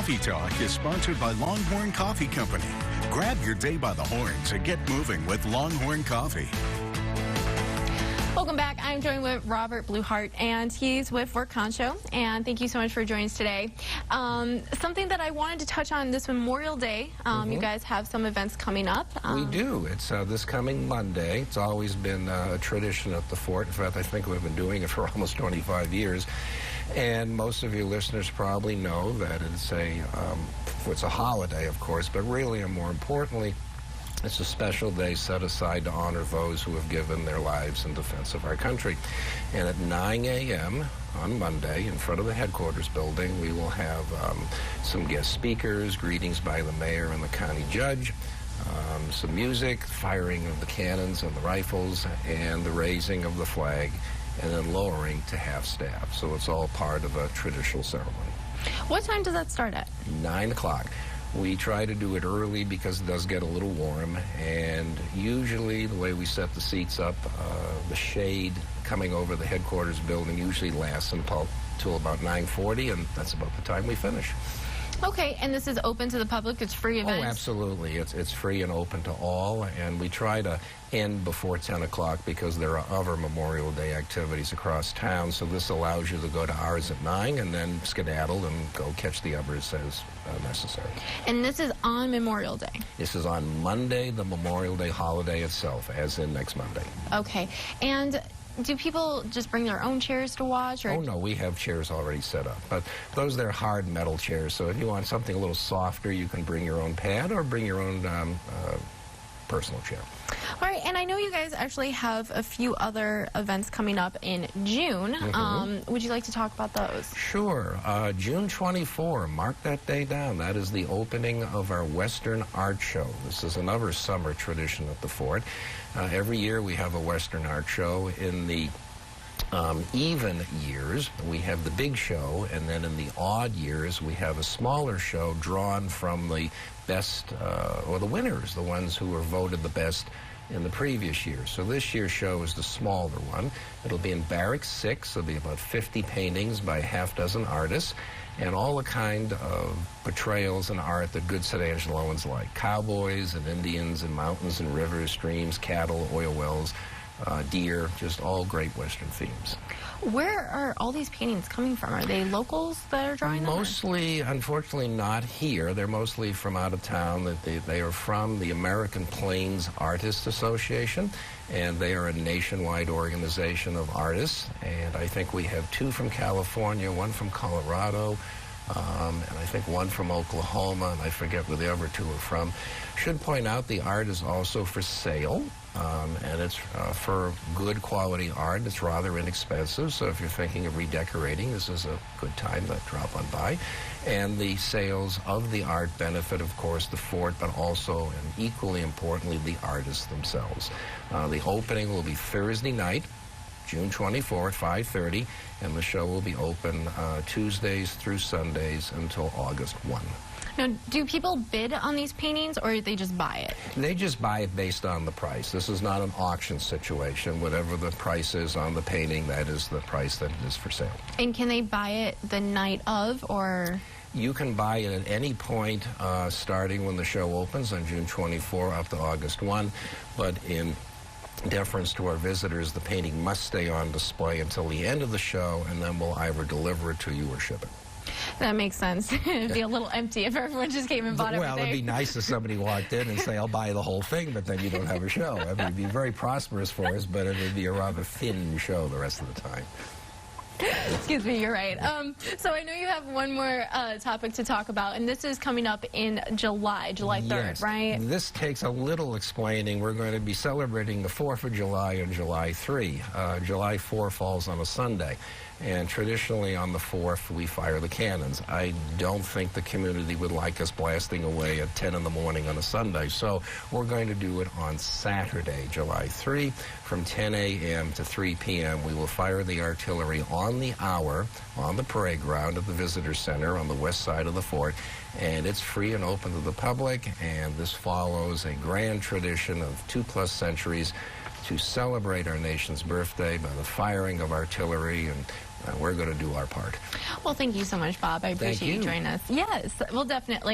Coffee Talk is sponsored by Longhorn Coffee Company. Grab your day by the horns and get moving with Longhorn Coffee. Welcome back. I'm joined with Robert Bluehart, and he's with Fort Concho. And thank you so much for joining us today. Something that I wanted to touch on this Memorial Day. You guys have some events coming up. We do. It's this coming Monday. It's always been a tradition at the fort. In fact, I think we've been doing it for almost 25 years. And most of you listeners probably know that it's a holiday, of course, but really and more importantly, it's a special day set aside to honor those who have given their lives in defense of our country. And at 9 a.m. on Monday, in front of the headquarters building, we will have some guest speakers, greetings by the mayor and the county judge, some music, firing of the cannons and the rifles, and the raising of the flag, and then lowering to half-staff. So it's all part of a traditional ceremony. What time does that start at? 9 o'clock. We try to do it early because it does get a little warm, and usually the way we set the seats up, the shade coming over the headquarters building usually lasts until about 9:40, and that's about the time we finish. Okay, and this is open to the public? It's free event? Oh, absolutely. It's free and open to all, and we try to end before 10 o'clock because there are other Memorial Day activities across town, so this allows you to go to ours at 9 and then skedaddle and go catch the others as necessary. And this is on Memorial Day? This is on Monday, the Memorial Day holiday itself, as in next Monday. Okay, and do people just bring their own chairs to watch? Or? Oh, no, we have chairs already set up. But those, they're hard metal chairs, so if you want something a little softer, you can bring your own pad or bring your own personal chair. All right, and I know you guys actually have a few other events coming up in June. Would you like to talk about those? Sure. June 24, mark that day down. That is the opening of our Western Art Show. This is another summer tradition at the fort. Every year we have a Western Art Show. In the even years, we have the big show, and then in the odd years, we have a smaller show drawn from the best, or the winners, the ones who were voted the best in the previous year. So this year's show is the smaller one. It'll be in Barracks 6. There'll be about 50 paintings by a half-dozen artists, and all the kind of portrayals and art that good St. Angeloans like. Cowboys and Indians and mountains and rivers, streams, cattle, oil wells, deer, just all great Western themes. Where are all these paintings coming from? Are they locals that are drawing them? Mostly, unfortunately, not here. They're mostly from out of town. They are from the American Plains Artists Association, and they are a nationwide organization of artists. And I think we have 2 from California, 1 from Colorado, and I think 1 from Oklahoma, and I forget where the other 2 are from. Should point out the art is also for sale, and it's for good quality art. It's rather inexpensive, so if you're thinking of redecorating, this is a good time to drop on by. And the sales of the art benefit, of course, the fort, but also, and equally importantly, the artists themselves. The opening will be Thursday night, June 24th, 5:30, and the show will be open Tuesdays through Sundays until August 1. Now, do people bid on these paintings, or they just buy it? They just buy it based on the price. This is not an auction situation. Whatever the price is on the painting, that is the price that it is for sale. And can they buy it the night of, or? You can buy it at any point starting when the show opens on June 24 up to August 1, but in deference to our visitors, the painting must stay on display until the end of the show, and then we'll either deliver it to you or ship it. That makes sense. It'd be a little empty if everyone just came and bought everything. Well, it'd be nice if somebody walked in and say, I'll buy the whole thing, but then you don't have a show. I mean, it'd be very prosperous for us, but it would be a rather thin show the rest of the time. Excuse me, you're right. So I know you have one more topic to talk about, and this is coming up in July 3rd, yes. Right? This takes a little explaining. We're going to be celebrating the 4th of July on July 3. July 4 falls on a Sunday, and traditionally on the 4th we fire the cannons. I don't think the community would like us blasting away at 10 in the morning on a Sunday, so we're going to do it on Saturday, July 3, from 10 a.m. to 3 p.m. We will fire the artillery on the hour on the parade ground at the Visitor Center on the west side of the fort, and it's free and open to the public, and this follows a grand tradition of 2+ centuries to celebrate our nation's birthday by the firing of artillery and we're going to do our part. Well, thank you so much, Bob. I appreciate you joining us. Yes, we'll definitely.